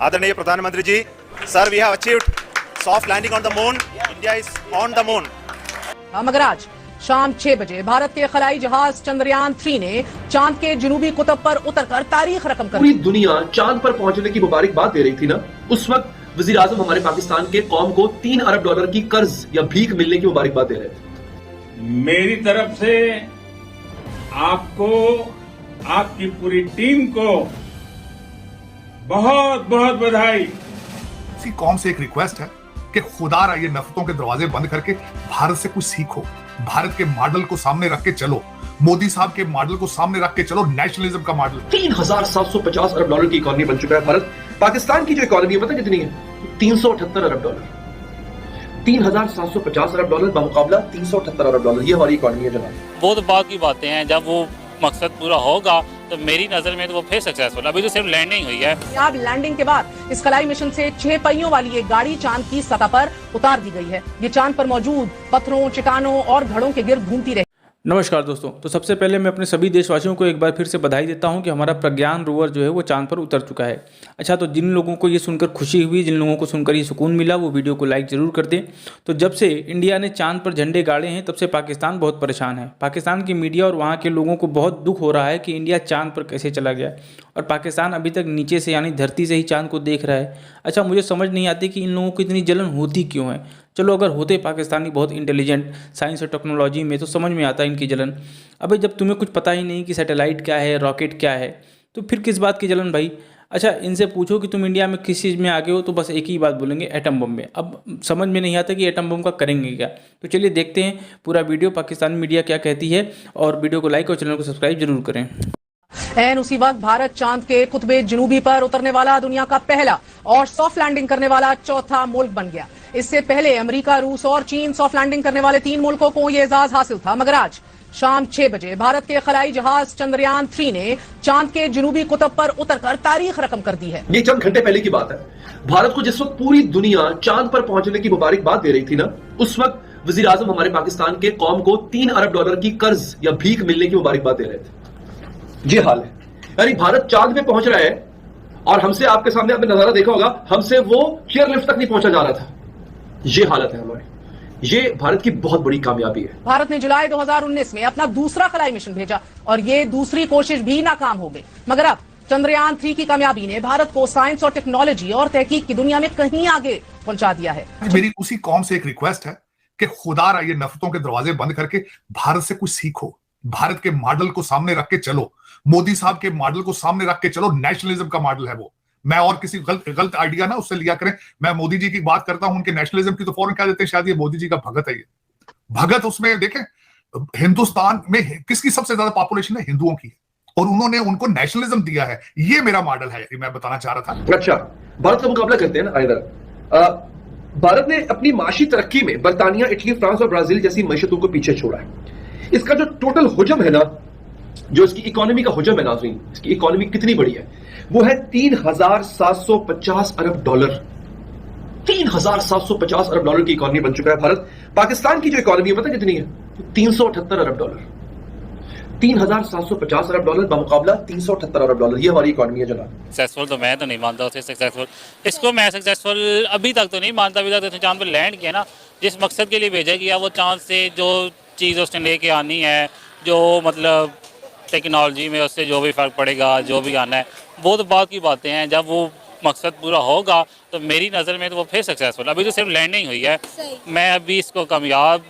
आदरणीय प्रधानमंत्री जी, sir, we have achieved soft landing on the moon. India is on the moon. मगर आज शाम 6 बजे भारत के खलाई जहाज चंद्रयान 3 ने चांद के जनूबी कुतब पर उतरकर तारीख रकम कर दी. पूरी दुनिया चांद पर पहुंचने की मुबारकबाद दे रही थी ना, उस वक्त वजीर आजम हमारे पाकिस्तान के कौम को $3 अरब की कर्ज या भीख मिलने की मुबारकबाद दे रहे थे. मेरी तरफ से आपको, आपकी पूरी टीम को बहुत बहुत बधाई. इसी कौम से एक रिक्वेस्ट है कि खुदारा ये नफरतों के दरवाजे बंद करके भारत से कुछ सीखो. भारत के मॉडल को सामने रख के चलो. मोदी साहब के मॉडल को सामने रख के चलो, नेशनलिज्म का मॉडल. $3,750 अरब की इकोनॉमी बन चुका है भारत. पाकिस्तान की जो इकोनॉमी है पता कितनी है? $378 अरब. $3,750 अरब बमुकाबला $378 अरब. ये हमारी इकोनॉमी है जनाब. बहुत बात की बातें हैं. जब वो मकसद पूरा होगा तो मेरी नजर में तो वो फिर सक्सेसफुल. अभी तो सिर्फ लैंडिंग हुई है. अब लैंडिंग के बाद इस खलाई मिशन से 6 पहियों वाली एक गाड़ी चांद की सतह पर उतार दी गई है. ये चांद पर मौजूद पत्थरों, चट्टानों और घड़ों के गिर्द घूमती रही. नमस्कार दोस्तों, तो सबसे पहले मैं अपने सभी देशवासियों को एक बार फिर से बधाई देता हूं कि हमारा प्रज्ञान रोवर जो है वो चांद पर उतर चुका है. अच्छा, तो जिन लोगों को ये सुनकर खुशी हुई, जिन लोगों को सुनकर ये सुकून मिला, वो वीडियो को लाइक ज़रूर कर दें. तो जब से इंडिया ने चांद पर झंडे गाड़े हैं तब से पाकिस्तान बहुत परेशान है. पाकिस्तान की मीडिया और वहाँ के लोगों को बहुत दुख हो रहा है कि इंडिया चांद पर कैसे चला गया और पाकिस्तान अभी तक नीचे से यानी धरती से ही चांद को देख रहा है. अच्छा, मुझे समझ नहीं आती कि इन लोगों को इतनी जलन होती क्यों है. चलो, अगर होते पाकिस्तानी बहुत इंटेलिजेंट साइंस और टेक्नोलॉजी में तो समझ में आता इनकी जलन. अबे जब तुम्हें कुछ पता ही नहीं कि सैटेलाइट क्या है, रॉकेट क्या है, तो फिर किस बात की जलन भाई. अच्छा, इनसे पूछो कि तुम इंडिया में किस चीज़ में आगे हो तो बस एक ही बात बोलेंगे, एटम बम में. अब समझ में नहीं आता कि एटम बम का करेंगे क्या. तो चलिए देखते हैं पूरा वीडियो, पाकिस्तानी मीडिया क्या कहती है. और वीडियो को लाइक और चैनल को सब्सक्राइब जरूर करें. एन उसी वक्त भारत चांद के कुतबे जनूबी पर उतरने वाला दुनिया का पहला और सॉफ्ट लैंडिंग करने वाला चौथा मुल्क बन गया. इससे पहले अमेरिका, रूस और चीन सॉफ्ट लैंडिंग करने वाले 3 मुल्कों को यह एजाज हासिल था. मगर आज शाम 6 बजे भारत के खलाई जहाज चंद्रयान 3 ने चांद के जनूबी कुतब पर उतरकर तारीख रकम कर दी है. ये चंद घंटे पहले की बात है. भारत को जिस वक्त पूरी दुनिया चांद पर पहुंचने की मुबारकबाद दे रही थी ना, उस वक्त वजीर आजम हमारे पाकिस्तान के कौम को $3 अरब की कर्ज या भीख मिलने की मुबारकबाद दे रहे थे. ये हाल है. यानी भारत चांद पे पहुंच रहा है और हमसे, आपके सामने आपने नजारा देखा होगा, हमसे वो चेयरलिफ्ट तक नहीं पहुंचा जा रहा था. ये हालत है हमारी. ये भारत की बहुत बड़ी कामयाबी है. भारत ने जुलाई 2019 में अपना दूसरा खलाई मिशन भेजा और ये दूसरी कोशिश भी नाकाम हो गई. मगर अब चंद्रयान 3 की कामयाबी ने भारत को साइंस और टेक्नोलॉजी और तहकीक की दुनिया में कहीं आगे पहुंचा दिया है. मेरी उसी कौम से एक रिक्वेस्ट है कि खुदारा ये नफरतों के दरवाजे बंद करके भारत से कुछ सीखो. भारत के मॉडल को सामने रख के चलो. मोदी साहब के मॉडल को सामने रख के चलो. नेशनलिज्म का मॉडल है वो. मैं और किसी गलत आइडिया ना उससे लिया करें. मैं मोदी जी की बात करता हूं, उनके नेशनलिज्म की तो फौरन कह देते हैं शायद ये मोदी जी का भगत है. ये भगत, उसमें देखें हिंदुस्तान में किसकी सबसे ज्यादा पॉपुलेशन है? हिंदुओं की. और उन्होंने उनको नेशनलिज्म दिया है. ये मेरा मॉडल है, ये मैं बताना चाह रहा था. अच्छा, भारत का मुकाबला करते हैं ना. इधर भारत ने अपनी माशी तरक्की में बर्तानिया, इटली, फ्रांस और ब्राजील जैसी मैशतों को पीछे छोड़ा है. इसका जो टोटल हुजम है ना, जो इसकी इकोनॉमी का हुजम है नाज़रीन, इसकी इकोनॉमी कितनी बड़ी है, वो है $3,750 अरब. $3,750 अरब की इकोनॉमी बन चुका है भारत. पाकिस्तान की जो इकोनॉमी है पता कितनी है? $378 अरब. $3,750 अरब बमुकाबला $378 अरब. ये हमारी इकोनॉमी है जनाब. सक्सेसफुल तो मैं तो नहीं मानता उसे सक्सेसफुल. इसको मैं सक्सेसफुल अभी तक तो नहीं मानता. अभी तक तो चांद पर लैंड किया ना, जिस मकसद के लिए भेजा गया वो चांद से जो चीज़ उसने लेके आनी है, जो मतलब टेक्नोलॉजी में उससे जो भी फ़र्क पड़ेगा, जो भी आना है, वो तो बात की बातें हैं. जब वो मकसद पूरा होगा तो मेरी नज़र में तो वो फिर सक्सेसफुल. अभी तो सिर्फ लैंडिंग हुई है. मैं अभी इसको कामयाब,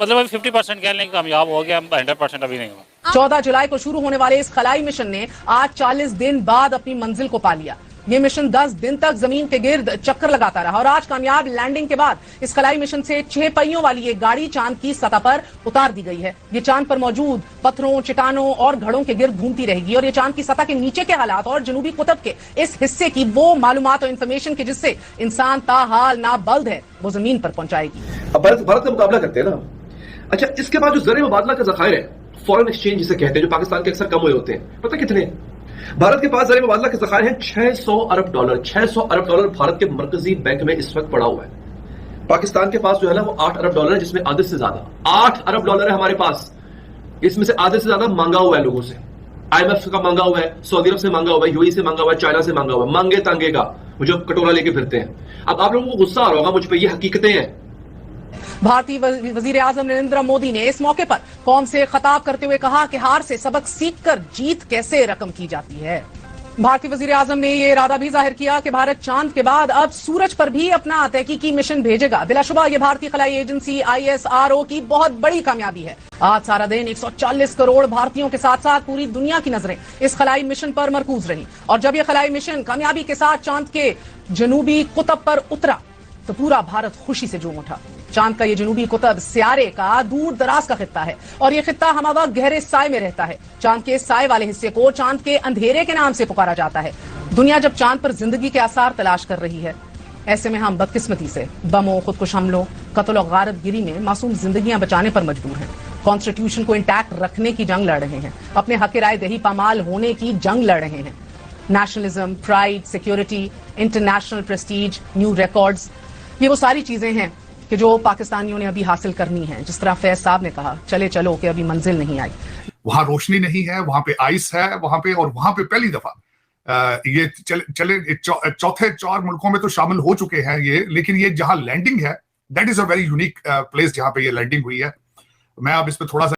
मतलब अभी 50% कह लें कामयाब हो गया, 100% अभी नहीं हुआ. 14 जुलाई को शुरू होने वाले इस खलाई मिशन ने आज 40 दिन बाद अपनी मंजिल को पा लिया. ये मिशन 10 दिन तक जमीन के गिर्द चक्कर लगाता रहा और आज कामयाब लैंडिंग के बाद इस खलाई मिशन से 6 पहियों वाली एक गाड़ी चांद की सतह पर उतार दी गई है. ये चांद पर मौजूद पत्थरों, चट्टानों और घड़ों के गिर्द घूमती रहेगी और ये चांद की सतह के नीचे के हालात और जनूबी कुतब के इस हिस्से की वो मालूमात और इंफॉर्मेशन की जिससे इंसान ताहाल नाबल्द है वो जमीन पर पहुंचाएगी. अब भारत का मुकाबला करते हैं ना. अच्छा, इसके बाद जो ज़र मुबादला का ज़खायर है, फॉरेन एक्सचेंज जिसे कहते हैं, जो पाकिस्तान के अक्सर कम हुए होते हैं, पता कितने? भारत के पास ज़र मुबादला के ज़खायर हैं $600 अरब. $600 अरब भारत के मरकजी बैंक में इस वक्त पड़ा हुआ है. पाकिस्तान के पास जो है ना वो $8 अरब है, जिसमें आधे से ज्यादा $8 अरब है हमारे पास. इसमें से आधे से ज्यादा मांगा हुआ है लोगों से. IMF का मांगा हुआ है, सऊदी अरब से मांगा हुआ है, यूएई से मांगा हुआ है, चाइना से मांगा हुआ है, मांगे तांगे का वो जो कटोरा लेके फिरते हैं। अब आप लोगों को गुस्सा आ रहा होगा मुझ पे, ये हकीकतें हैं। भारतीय वजीर आजम नरेंद्र मोदी ने इस मौके पर कौम से खिताब करते हुए कहा कि हार से सबक सीखकर जीत कैसे रकम की जाती है। भारतीय वजीर आजम ने यह इरादा भी जाहिर किया कि भारत चांद के बाद अब सूरज पर भी अपना तहकीकी मिशन भेजेगा। बिलाशुबा यह भारतीय खलाई एजेंसी ISRO की बहुत बड़ी कामयाबी है। आज सारा दिन 140 करोड़ भारतीयों के साथ साथ पूरी दुनिया की नजरें इस खलाई मिशन पर मरकूज रही और जब यह खलाई मिशन कामयाबी के साथ चांद के जनूबी कुतब पर उतरा तो पूरा भारत खुशी से झूम उठा। चांद का ये जनूबी कुतब सियारे का दूर दराज का खित्ता है और ये खित्ता हमावक्त गहरे साए में रहता है। चांद के साए वाले हिस्से को चांद के अंधेरे के नाम से पुकारा जाता है। दुनिया जब चांद पर जिंदगी के आसार तलाश कर रही है, ऐसे में हम बदकिस्मती से बमों, खुदकुश हमलों, कत्ल और गारतगिरी में मासूम जिंदगियां बचाने पर मजबूर हैं। कॉन्स्टिट्यूशन को इंटैक्ट रखने की जंग लड़ रहे हैं, अपने हक राय दही पामाल होने की जंग लड़ रहे हैं। Nationalism, pride, security, international Prestige, new records, ये वो सारी चीजें हैं कि जो पाकिस्तानियों ने अभी हासिल करनी है। जिस तरह फैज साहब ने कहा, चले चलो कि अभी मंजिल नहीं आई। वहां रोशनी नहीं है, वहां पे आइस है वहां पे, और वहां पे पहली दफा ये चले चौथे 4 मुल्कों में तो शामिल हो चुके हैं ये, लेकिन ये जहां लैंडिंग है that is a very unique place जहां पे ये लैंडिंग हुई है। मैं अब इस पे थोड़ा सा